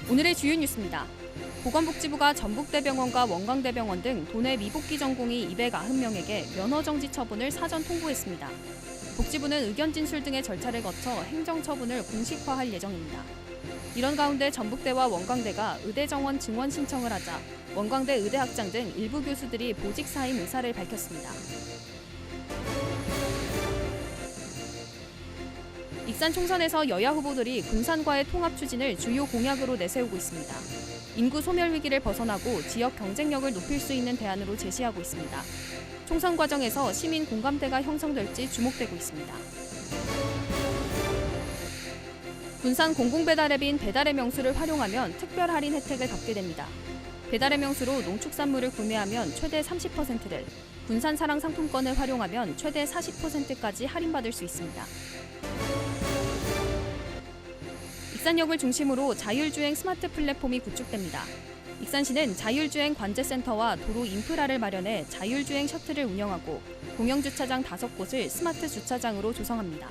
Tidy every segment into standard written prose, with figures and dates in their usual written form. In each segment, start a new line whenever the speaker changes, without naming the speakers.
오늘의 주요 뉴스입니다. 보건복지부가 전북대병원과 원광대병원 등 도내 미복귀 전공의 290명에게 면허정지 처분을 사전 통보했습니다. 복지부는 의견 진술 등의 절차를 거쳐 행정처분을 공식화할 예정입니다. 이런 가운데 전북대와 원광대가 의대 정원 증원 신청을 하자 원광대 의대학장 등 일부 교수들이 보직 사임 의사를 밝혔습니다. 익산 총선에서 여야 후보들이 군산과의 통합 추진을 주요 공약으로 내세우고 있습니다. 인구 소멸 위기를 벗어나고 지역 경쟁력을 높일 수 있는 대안으로 제시하고 있습니다. 총선 과정에서 시민 공감대가 형성될지 주목되고 있습니다. 군산 공공배달 앱인 배달의 명수를 활용하면 특별 할인 혜택을 받게 됩니다. 배달의 명수로 농축산물을 구매하면 최대 30%를, 군산 사랑 상품권을 활용하면 최대 40%까지 할인받을 수 있습니다. 익산역을 중심으로 자율주행 스마트 플랫폼이 구축됩니다. 익산시는 자율주행 관제센터와 도로 인프라를 마련해 자율주행 셔틀을 운영하고 공영주차장 5곳을 스마트 주차장으로 조성합니다.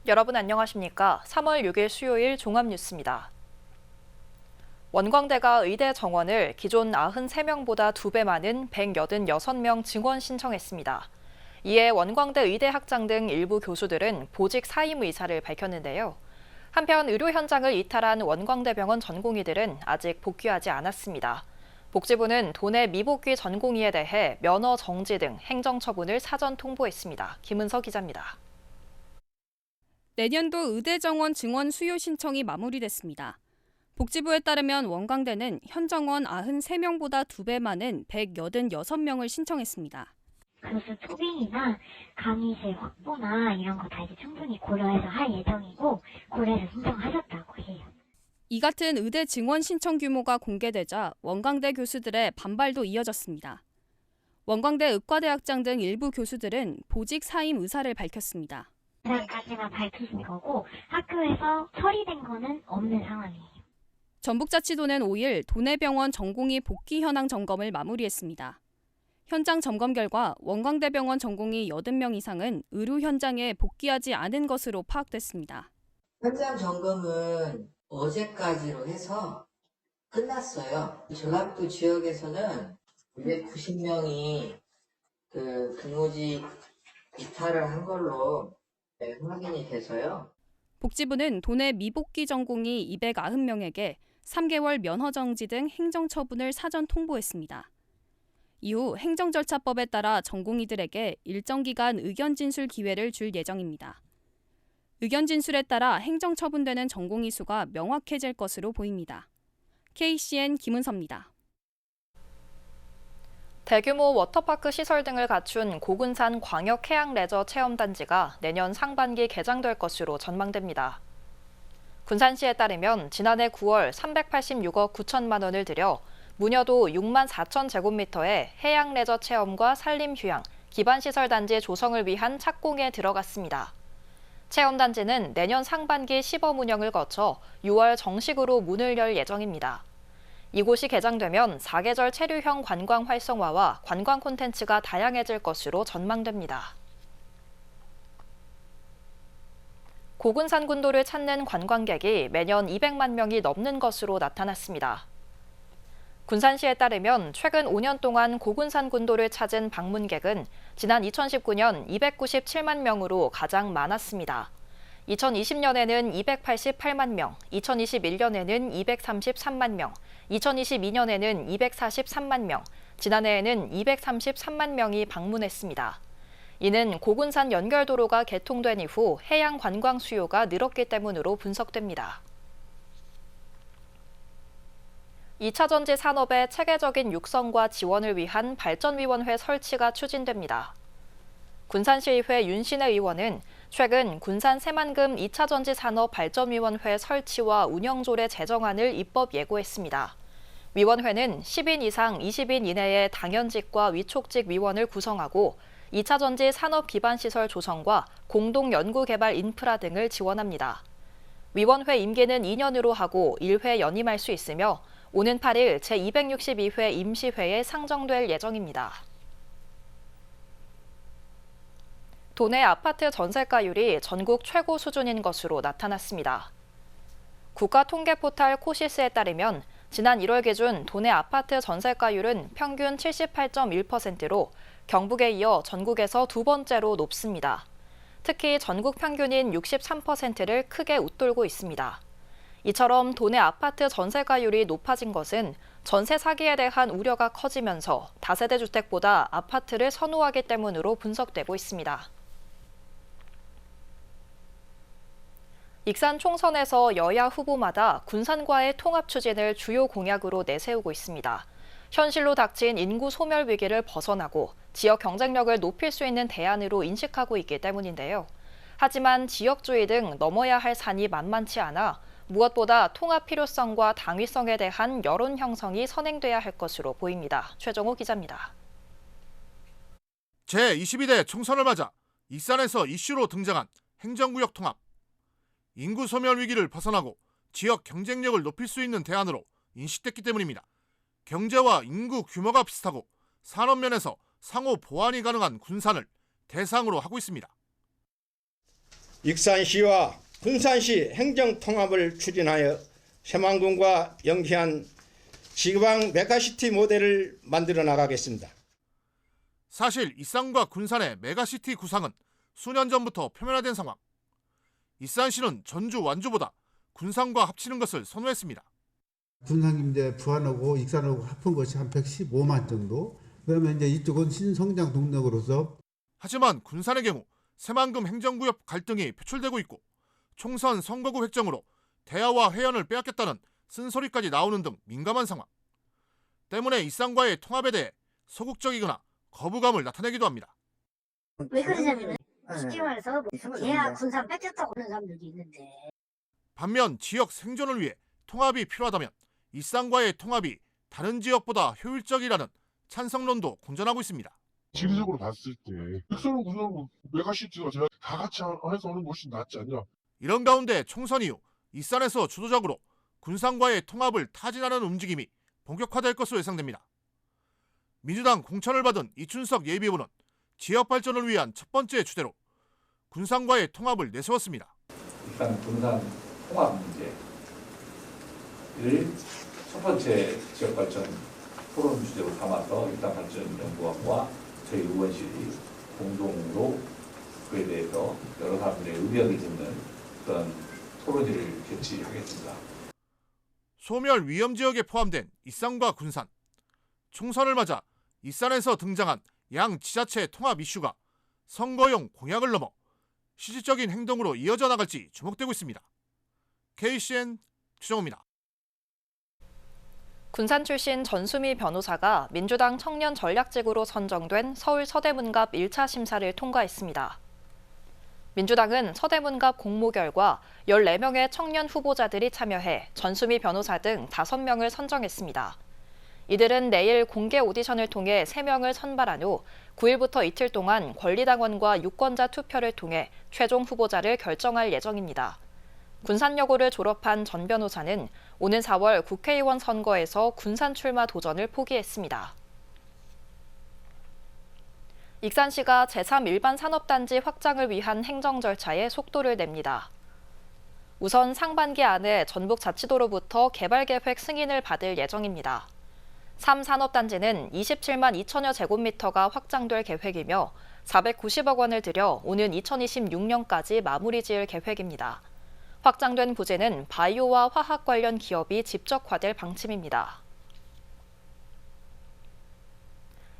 여러분 안녕하십니까? 3월 6일 수요일 종합뉴스입니다. 원광대가 의대 정원을 기존 93명보다 2배 많은 186명 증원 신청했습니다. 이에 원광대 의대 학장 등 일부 교수들은 보직 사임 의사를 밝혔는데요. 한편 의료 현장을 이탈한 원광대병원 전공의들은 아직 복귀하지 않았습니다. 복지부는 도내 미복귀 전공의에 대해 면허 정지 등 행정처분을 사전 통보했습니다. 김은서 기자입니다.
내년도 의대 정원 증원 수요 신청이 마무리됐습니다. 복지부에 따르면 원광대는 현 정원 93명보다 2배 많은 186명을 신청했습니다.
교수 초빙이나 강의실 확보나 이런 거 다 이제 충분히 고려해서 할 예정이고 고려해서 신청하셨다고 해요.
이 같은 의대 증원 신청 규모가 공개되자 원광대 교수들의 반발도 이어졌습니다. 원광대 의과대학장 등 일부 교수들은 보직 사임 의사를 밝혔습니다.
까지만 밝히신 거고 학교에서 처리된 거는 없는 상황이에요.
전북자치도는 5일 도내병원 전공의 복귀 현황 점검을 마무리했습니다. 현장 점검 결과 원광대병원 전공의 80명 이상은 의료 현장에 복귀하지 않은 것으로 파악됐습니다.
현장 점검은 어제까지로 해서 끝났어요. 전라북도 지역에서는 290명이 근무지 이탈을 한 걸로 확인이 돼서요.
복지부는 도내 미복귀 전공의 290명에게 3개월 면허정지 등 행정처분을 사전 통보했습니다. 이후 행정절차법에 따라 전공의들에게 일정 기간 의견 진술 기회를 줄 예정입니다. 의견 진술에 따라 행정처분되는 전공의 수가 명확해질 것으로 보입니다. KCN 김은서입니다.
대규모 워터파크 시설 등을 갖춘 고군산 광역해양레저 체험단지가 내년 상반기 개장될 것으로 전망됩니다. 군산시에 따르면 지난해 9월 386억 9천만 원을 들여 무녀도 6만 4천 제곱미터의 해양레저 체험과 산림휴양, 기반시설 단지 조성을 위한 착공에 들어갔습니다. 체험단지는 내년 상반기 시범 운영을 거쳐 6월 정식으로 문을 열 예정입니다. 이곳이 개장되면 사계절 체류형 관광 활성화와 관광 콘텐츠가 다양해질 것으로 전망됩니다. 고군산 군도를 찾는 관광객이 매년 200만 명이 넘는 것으로 나타났습니다. 군산시에 따르면 최근 5년 동안 고군산 군도를 찾은 방문객은 지난 2019년 297만 명으로 가장 많았습니다. 2020년에는 288만 명, 2021년에는 233만 명, 2022년에는 243만 명, 지난해에는 233만 명이 방문했습니다. 이는 고군산 연결도로가 개통된 이후 해양 관광 수요가 늘었기 때문으로 분석됩니다. 2차 전지 산업의 체계적인 육성과 지원을 위한 발전위원회 설치가 추진됩니다. 군산시의회 윤신혜 의원은 최근 군산 새만금 2차 전지 산업 발전위원회 설치와 운영조례 제정안을 입법 예고했습니다. 위원회는 10인 이상 20인 이내의 당연직과 위촉직 위원을 구성하고 2차 전지 산업 기반시설 조성과 공동 연구개발 인프라 등을 지원합니다. 위원회 임기는 2년으로 하고 1회 연임할 수 있으며 오는 8일 제262회 임시회에 상정될 예정입니다. 도내 아파트 전세가율이 전국 최고 수준인 것으로 나타났습니다. 국가통계포탈 코시스에 따르면 지난 1월 기준 도내 아파트 전세가율은 평균 78.1%로 경북에 이어 전국에서 두 번째로 높습니다. 특히 전국 평균인 63%를 크게 웃돌고 있습니다. 이처럼 도내 아파트 전세가율이 높아진 것은 전세 사기에 대한 우려가 커지면서 다세대 주택보다 아파트를 선호하기 때문으로 분석되고 있습니다. 익산 총선에서 여야 후보마다 군산과의 통합 추진을 주요 공약으로 내세우고 있습니다. 현실로 닥친 인구 소멸 위기를 벗어나고 지역 경쟁력을 높일 수 있는 대안으로 인식하고 있기 때문인데요. 하지만 지역주의 등 넘어야 할 산이 만만치 않아 무엇보다 통합 필요성과 당위성에 대한 여론 형성이 선행돼야 할 것으로 보입니다. 최정호 기자입니다.
제22대 총선을 맞아 익산에서 이슈로 등장한 행정구역 통합. 인구 소멸 위기를 벗어나고 지역 경쟁력을 높일 수 있는 대안으로 인식됐기 때문입니다. 경제와 인구 규모가 비슷하고 산업면에서 상호 보완이 가능한 군산을 대상으로 하고 있습니다.
익산시와 군산시 행정통합을 추진하여 새만금과 연계한 지방 메가시티 모델을 만들어 나가겠습니다.
사실 익산과 군산의 메가시티 구상은 수년 전부터 표면화된 상황. 익산시는 전주, 완주보다 군산과 합치는 것을 선호했습니다.
군산, 김제, 부안하고 익산하고 합한 것이 한 115만 정도. 그러면 이제 이쪽은 신성장 동력으로서.
하지만 군산의 경우 새만금 행정구역 갈등이 표출되고 있고 총선 선거구 획정으로 대야와 회원을 빼앗겼다는 쓴소리까지 나오는 등 민감한 상황. 때문에 익산과의 통합에 대해 소극적이거나 거부감을 나타내기도 합니다.
왜 그러냐면 쉽게 말해서 대야 군산 뺏겼다고 하는 사람들도 있는데
반면 지역 생존을 위해 통합이 필요하다면 익산과의 통합이 다른 지역보다 효율적이라는 찬성론도 공존하고 있습니다.
지리적으로 봤을 때 익산은 군산은 메가시티가 제가 다 같이 해서 하는 것이 낫지 않냐.
이런 가운데 총선 이후 익산에서 주도적으로 군산과의 통합을 타진하는 움직임이 본격화될 것으로 예상됩니다. 민주당 공천을 받은 이춘석 예비후보는 지역 발전을 위한 첫 번째 주제로 군산과의 통합을 내세웠습니다.
일단 군산 통합 문제를 첫 번째 지역 발전 토론 주제로 삼아서 일단발전연구원과 저희 의원실이 공동으로 그에 대해서 여러 사람들의 의견을 듣는 그런 토론회를 개최하겠습니다.
소멸 위험 지역에 포함된 익산과 군산. 총선을 맞아 익산에서 등장한 양 지자체 통합 이슈가 선거용 공약을 넘어 실질적인 행동으로 이어져 나갈지 주목되고 있습니다. KCN 최정호입니다.
군산 출신 전수미 변호사가 민주당 청년 전략직으로 선정된 서울 서대문갑 1차 심사를 통과했습니다. 민주당은 서대문갑 공모 결과 14명의 청년 후보자들이 참여해 전수미 변호사 등 5명을 선정했습니다. 이들은 내일 공개 오디션을 통해 3명을 선발한 후 9일부터 이틀 동안 권리당원과 유권자 투표를 통해 최종 후보자를 결정할 예정입니다. 군산여고를 졸업한 전 변호사는 오는 4월 국회의원 선거에서 군산 출마 도전을 포기했습니다. 익산시가 제3일반 산업단지 확장을 위한 행정 절차에 속도를 냅니다. 우선 상반기 안에 전북자치도로부터 개발계획 승인을 받을 예정입니다. 3산업단지는 27만 2천여 제곱미터가 확장될 계획이며 490억 원을 들여 오는 2026년까지 마무리 지을 계획입니다. 확장된 부지는 바이오와 화학 관련 기업이 집적화될 방침입니다.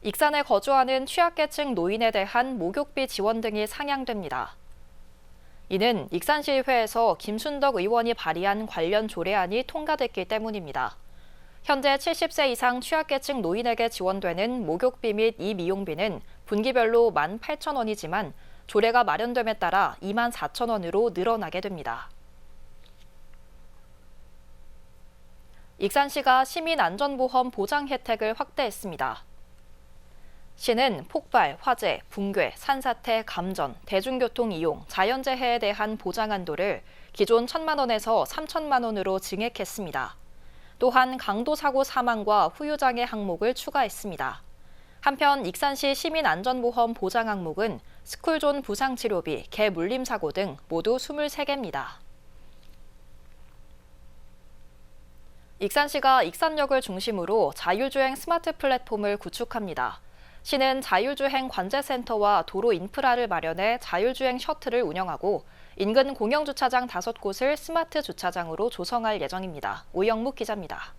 익산에 거주하는 취약계층 노인에 대한 목욕비 지원 등이 상향됩니다. 이는 익산시의회에서 김순덕 의원이 발의한 관련 조례안이 통과됐기 때문입니다. 현재 70세 이상 취약계층 노인에게 지원되는 목욕비 및 이미용비는 분기별로 18,000원이지만 조례가 마련됨에 따라 24,000원으로 늘어나게 됩니다. 익산시가 시민안전보험 보장 혜택을 확대했습니다. 시는 폭발, 화재, 붕괴, 산사태, 감전, 대중교통 이용, 자연재해에 대한 보장 한도를 기존 1,000만 원에서 3,000만 원으로 증액했습니다. 또한 강도사고 사망과 후유장애 항목을 추가했습니다. 한편 익산시 시민안전보험 보장 항목은 스쿨존 부상치료비, 개 물림 사고 등 모두 23개입니다. 익산시가 익산역을 중심으로 자율주행 스마트 플랫폼을 구축합니다. 시는 자율주행 관제센터와 도로 인프라를 마련해 자율주행 셔틀을 운영하고 인근 공영주차장 5곳을 스마트 주차장으로 조성할 예정입니다. 오영묵 기자입니다.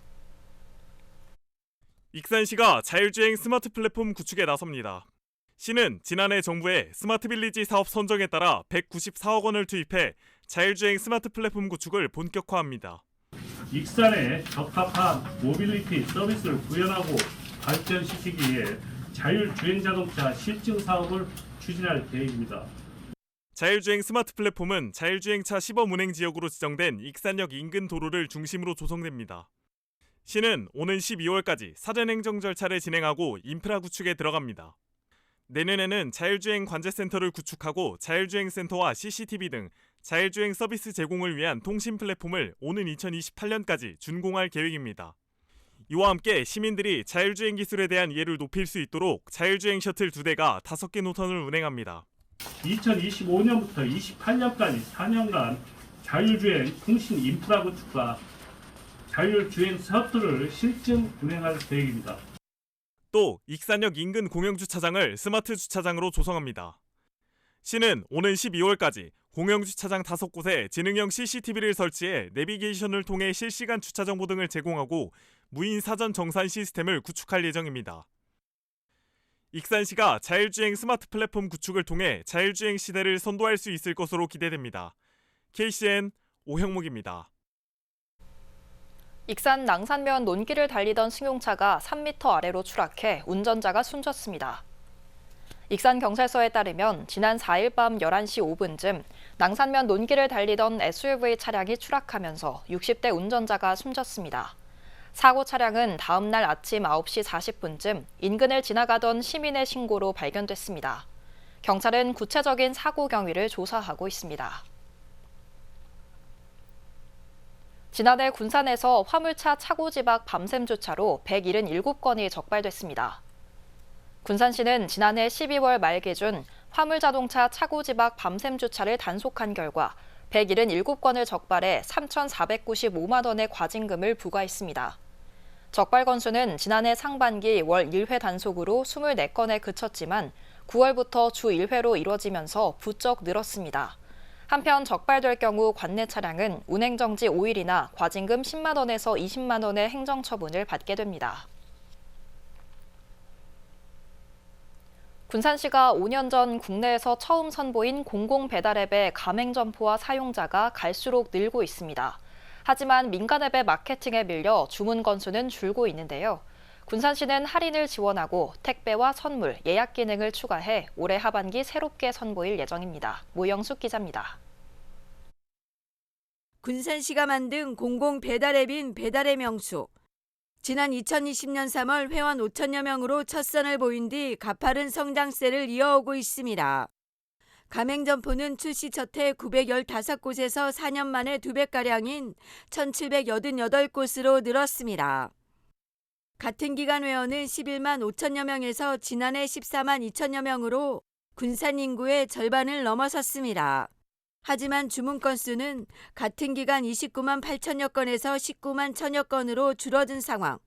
익산시가 자율주행 스마트 플랫폼 구축에 나섭니다. 시는 지난해 정부의 스마트빌리지 사업 선정에 따라 194억 원을 투입해 자율주행 스마트 플랫폼 구축을 본격화합니다.
익산에 적합한 모빌리티 서비스를 구현하고 발전시키기 위해 자율주행 자동차 실증 사업을 추진할 계획입니다.
자율주행 스마트 플랫폼은 자율주행차 시범 운행 지역으로 지정된 익산역 인근 도로를 중심으로 조성됩니다. 시는 오는 12월까지 사전행정 절차를 진행하고 인프라 구축에 들어갑니다. 내년에는 자율주행 관제센터를 구축하고 자율주행센터와 CCTV 등 자율주행 서비스 제공을 위한 통신 플랫폼을 오는 2028년까지 준공할 계획입니다. 이와 함께 시민들이 자율주행 기술에 대한 이해를 높일 수 있도록 자율주행 셔틀 2대가 5개 노선을 운행합니다.
2025년부터 28년까지 4년간 자율주행 통신 인프라 구축과 자율주행 셔틀을 실증 운행할 계획입니다.
또 익산역 인근 공영주차장을 스마트 주차장으로 조성합니다. 시는 오는 12월까지 공영주차장 5곳에 지능형 CCTV를 설치해 내비게이션을 통해 실시간 주차 정보 등을 제공하고 무인 사전 정산 시스템을 구축할 예정입니다. 익산시가 자율주행 스마트 플랫폼 구축을 통해 자율주행 시대를 선도할 수 있을 것으로 기대됩니다. KCN 오형묵입니다.
익산 낭산면 논길을 달리던 승용차가 3m 아래로 추락해 운전자가 숨졌습니다. 익산경찰서에 따르면 지난 4일 밤 11시 5분쯤 낭산면 논길을 달리던 SUV 차량이 추락하면서 60대 운전자가 숨졌습니다. 사고 차량은 다음 날 아침 9시 40분쯤 인근을 지나가던 시민의 신고로 발견됐습니다. 경찰은 구체적인 사고 경위를 조사하고 있습니다. 지난해 군산에서 화물차 차고지박 밤샘 주차로 177건이 적발됐습니다. 군산시는 지난해 12월 말 기준 화물자동차 차고지박 밤샘 주차를 단속한 결과 177건을 적발해 3,495만 원의 과징금을 부과했습니다. 적발 건수는 지난해 상반기 월 1회 단속으로 24건에 그쳤지만 9월부터 주 1회로 이뤄지면서 부쩍 늘었습니다. 한편 적발될 경우 관내 차량은 운행정지 5일이나 과징금 10만 원에서 20만 원의 행정처분을 받게 됩니다. 군산시가 5년 전 국내에서 처음 선보인 공공배달앱의 가맹점포와 사용자가 갈수록 늘고 있습니다. 하지만 민간앱의 마케팅에 밀려 주문 건수는 줄고 있는데요. 군산시는 할인을 지원하고 택배와 선물, 예약 기능을 추가해 올해 하반기 새롭게 선보일 예정입니다. 모영숙 기자입니다.
군산시가 만든 공공배달앱인 배달의 명수. 지난 2020년 3월 회원 5천여 명으로 첫 선을 보인 뒤 가파른 성장세를 이어오고 있습니다. 가맹점포는 출시 첫 해 915곳에서 4년 만에 2배가량인 1,788곳으로 늘었습니다. 같은 기간 회원은 11만 5천여 명에서 지난해 14만 2천여 명으로 군산 인구의 절반을 넘어섰습니다. 하지만 주문 건수는 같은 기간 29만 8천여 건에서 19만 1천여 건으로 줄어든 상황.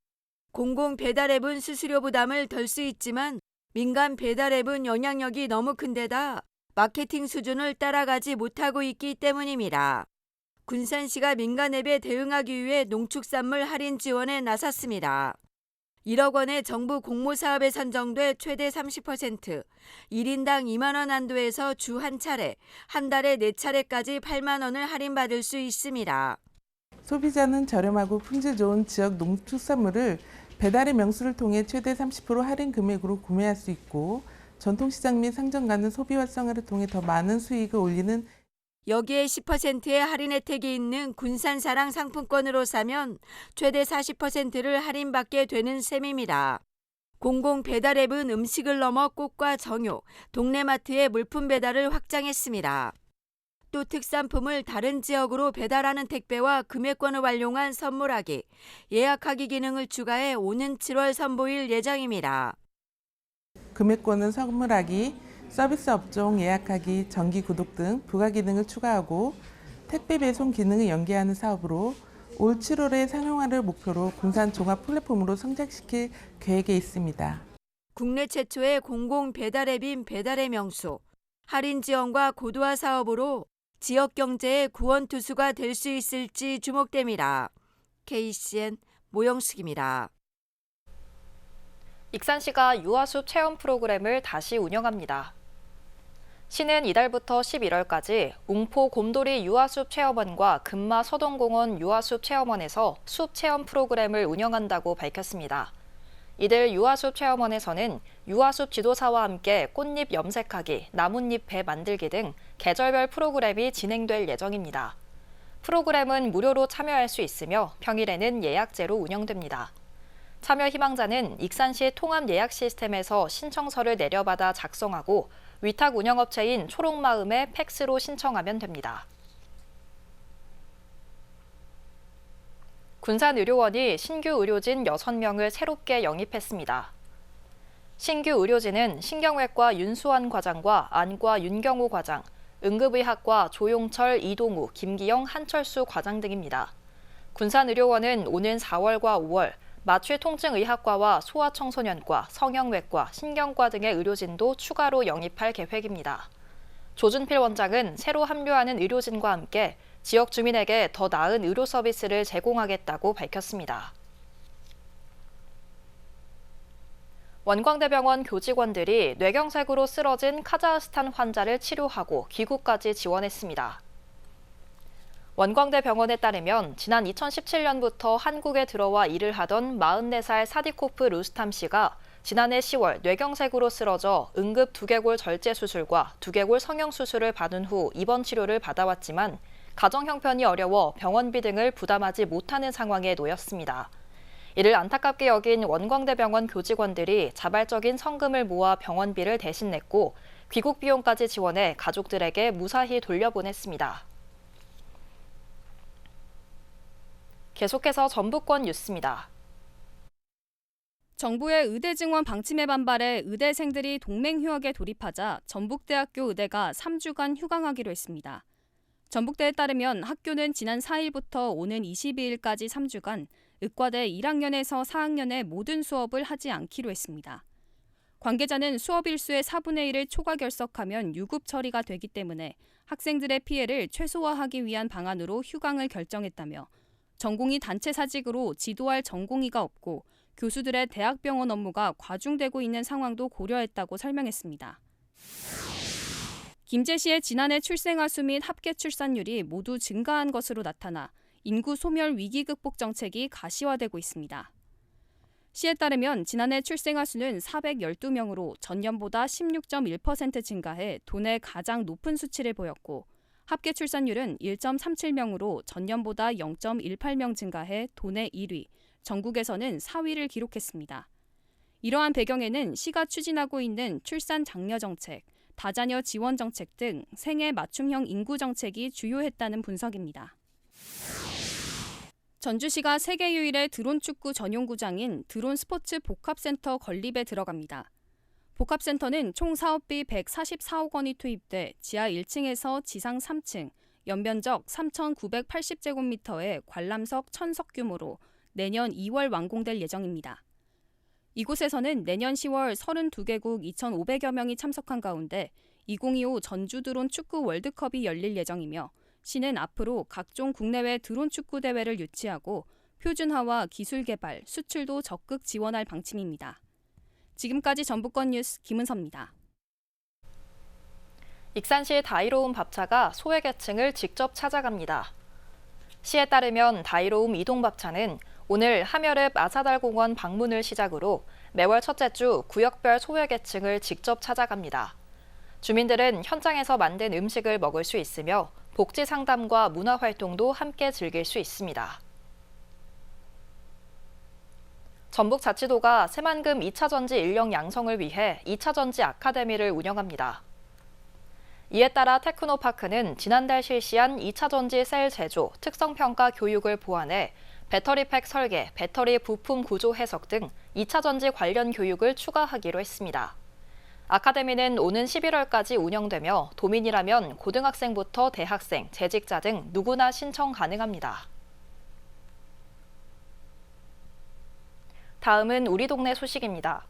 공공 배달앱은 수수료 부담을 덜 수 있지만 민간 배달앱은 영향력이 너무 큰 데다 마케팅 수준을 따라가지 못하고 있기 때문입니다. 군산시가 민간앱에 대응하기 위해 농축산물 할인 지원에 나섰습니다. 1억 원의 정부 공모사업에 선정돼 최대 30%, 1인당 2만 원 한도에서 주 한 차례, 한 달에 4차례까지 8만 원을 할인받을 수 있습니다.
소비자는 저렴하고 품질 좋은 지역 농축산물을 배달의 명수를 통해 최대 30% 할인 금액으로 구매할 수 있고 전통시장 및 상점 가는 소비 활성화를 통해 더 많은 수익을 올리는
여기에 10%의 할인 혜택이 있는 군산사랑 상품권으로 사면 최대 40%를 할인받게 되는 셈입니다. 공공 배달앱은 음식을 넘어 꽃과 정요, 동네마트의 물품 배달을 확장했습니다. 또 특산품을 다른 지역으로 배달하는 택배와 금액권을 활용한 선물하기, 예약하기 기능을 추가해 오는 7월 선보일 예정입니다.
금액권을 선물하기, 서비스 업종 예약하기, 정기 구독 등 부가 기능을 추가하고 택배 배송 기능을 연계하는 사업으로 올 7월에 상용화를 목표로 군산 종합 플랫폼으로 성장시킬 계획에 있습니다.
국내 최초의 공공 배달앱인 배달의 명수, 할인 지원과 고도화 사업으로 지역 경제의 구원투수가 될 수 있을지 주목됩니다. KCN 모영숙입니다.
익산시가 유아숲 체험 프로그램을 다시 운영합니다. 시는 이달부터 11월까지 웅포 곰돌이 유아숲 체험원과 금마 서동공원 유아숲 체험원에서 숲 체험 프로그램을 운영한다고 밝혔습니다. 이들 유아숲 체험원에서는 유아숲 지도사와 함께 꽃잎 염색하기, 나뭇잎 배 만들기 등 계절별 프로그램이 진행될 예정입니다. 프로그램은 무료로 참여할 수 있으며 평일에는 예약제로 운영됩니다. 참여 희망자는 익산시 통합 예약 시스템에서 신청서를 내려받아 작성하고 위탁 운영업체인 초록마음에 팩스로 신청하면 됩니다. 군산의료원이 신규 의료진 6명을 새롭게 영입했습니다. 신규 의료진은 신경외과 윤수환 과장과 안과 윤경호 과장, 응급의학과 조용철, 이동우, 김기영, 한철수 과장 등입니다. 군산의료원은 오는 4월과 5월 마취통증의학과와 소아청소년과, 성형외과, 신경과 등의 의료진도 추가로 영입할 계획입니다. 조준필 원장은 새로 합류하는 의료진과 함께 지역 주민에게 더 나은 의료 서비스를 제공하겠다고 밝혔습니다. 원광대병원 교직원들이 뇌경색으로 쓰러진 카자흐스탄 환자를 치료하고 귀국까지 지원했습니다. 원광대병원에 따르면 지난 2017년부터 한국에 들어와 일을 하던 44살 사디코프 루스탐 씨가 지난해 10월 뇌경색으로 쓰러져 응급 두개골 절제 수술과 두개골 성형 수술을 받은 후 입원 치료를 받아왔지만 가정 형편이 어려워 병원비 등을 부담하지 못하는 상황에 놓였습니다. 이를 안타깝게 여긴 원광대병원 교직원들이 자발적인 성금을 모아 병원비를 대신 냈고 귀국 비용까지 지원해 가족들에게 무사히 돌려보냈습니다. 계속해서 전북권 뉴스입니다.
정부의 의대 증원 방침에 반발해 의대생들이 동맹휴학에 돌입하자 전북대학교 의대가 3주간 휴강하기로 했습니다. 전북대에 따르면 학교는 지난 4일부터 오는 22일까지 3주간 의과대 1학년에서 4학년의 모든 수업을 하지 않기로 했습니다. 관계자는 수업 일수의 4분의 1을 초과 결석하면 유급 처리가 되기 때문에 학생들의 피해를 최소화하기 위한 방안으로 휴강을 결정했다며 전공의 단체 사직으로 지도할 전공의가 없고 교수들의 대학병원 업무가 과중되고 있는 상황도 고려했다고 설명했습니다. 김제시의 지난해 출생아 수 및 합계 출산율이 모두 증가한 것으로 나타나 인구 소멸 위기 극복 정책이 가시화되고 있습니다. 시에 따르면 지난해 출생아 수는 412명으로 전년보다 16.1% 증가해 도내 가장 높은 수치를 보였고 합계 출산율은 1.37명으로 전년보다 0.18명 증가해 도내 1위, 전국에서는 4위를 기록했습니다. 이러한 배경에는 시가 추진하고 있는 출산 장려 정책, 다자녀 지원 정책 등 생애 맞춤형 인구 정책이 주요했다는 분석입니다. 전주시가 세계 유일의 드론 축구 전용 구장인 드론 스포츠 복합센터 건립에 들어갑니다. 복합센터는 총 사업비 144억 원이 투입돼 지하 1층에서 지상 3층, 연면적 3,980제곱미터의 관람석 1,000석 규모로 내년 2월 완공될 예정입니다. 이곳에서는 내년 10월 32개국 2,500여 명이 참석한 가운데 2025 전주 드론 축구 월드컵이 열릴 예정이며 시는 앞으로 각종 국내외 드론 축구 대회를 유치하고 표준화와 기술 개발, 수출도 적극 지원할 방침입니다. 지금까지 전북권 뉴스 김은서입니다.
익산시 다이로움 밥차가 소외계층을 직접 찾아갑니다. 시에 따르면 다이로움 이동밥차는 오늘 함여읍 아사달공원 방문을 시작으로 매월 첫째 주 구역별 소외계층을 직접 찾아갑니다. 주민들은 현장에서 만든 음식을 먹을 수 있으며 복지 상담과 문화활동도 함께 즐길 수 있습니다. 전북자치도가 새만금 2차전지 인력 양성을 위해 2차전지 아카데미를 운영합니다. 이에 따라 테크노파크는 지난달 실시한 2차전지 셀 제조, 특성평가 교육을 보완해 배터리팩 설계, 배터리 부품 구조 해석 등 2차전지 관련 교육을 추가하기로 했습니다. 아카데미는 오는 11월까지 운영되며 도민이라면 고등학생부터 대학생, 재직자 등 누구나 신청 가능합니다. 다음은 우리 동네 소식입니다.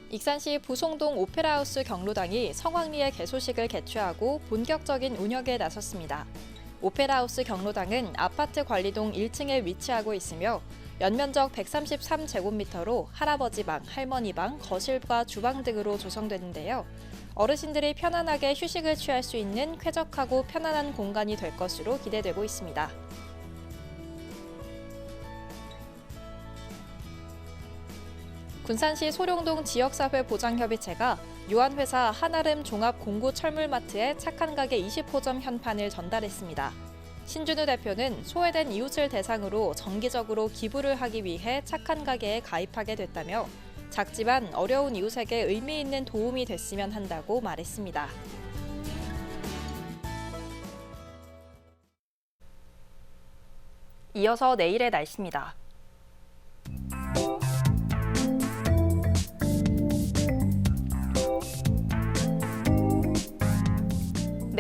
익산시 부송동 오페라하우스 경로당이 성황리에 개소식을 개최하고 본격적인 운영에 나섰습니다. 오페라하우스 경로당은 아파트 관리동 1층에 위치하고 있으며 연면적 133제곱미터로 할아버지 방, 할머니 방, 거실과 주방 등으로 조성되는데요. 어르신들이 편안하게 휴식을 취할 수 있는 쾌적하고 편안한 공간이 될 것으로 기대되고 있습니다. 군산시 소룡동 지역사회 보장협의체가 유한회사 한아름 종합공구철물마트에 착한 가게 20호점 현판을 전달했습니다. 신준우 대표는 소외된 이웃을 대상으로 정기적으로 기부를 하기 위해 착한 가게에 가입하게 됐다며 작지만 어려운 이웃에게 의미 있는 도움이 됐으면 한다고 말했습니다. 이어서 내일의 날씨입니다.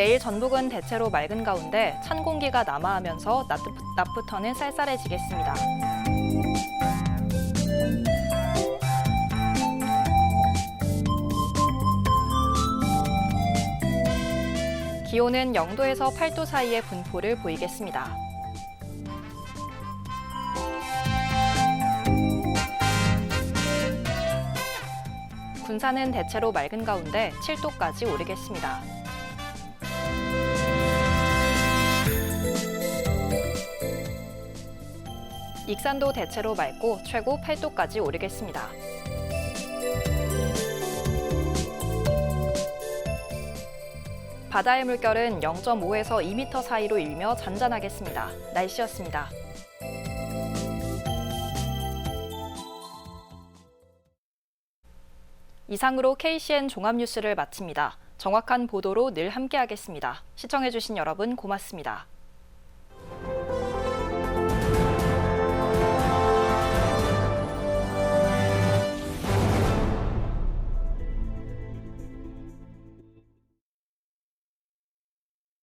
내일 전북은 대체로 맑은 가운데 찬 공기가 남하하면서 낮부터는 쌀쌀해지겠습니다. 기온은 0도에서 8도 사이의 분포를 보이겠습니다. 군산은 대체로 맑은 가운데 7도까지 오르겠습니다. 익산도 대체로 맑고 최고 8도까지 오르겠습니다. 바다의 물결은 0.5에서 2m 사이로 일며 잔잔하겠습니다. 날씨였습니다. 이상으로 KCN 종합뉴스를 마칩니다. 정확한 보도로 늘 함께하겠습니다. 시청해주신 여러분 고맙습니다.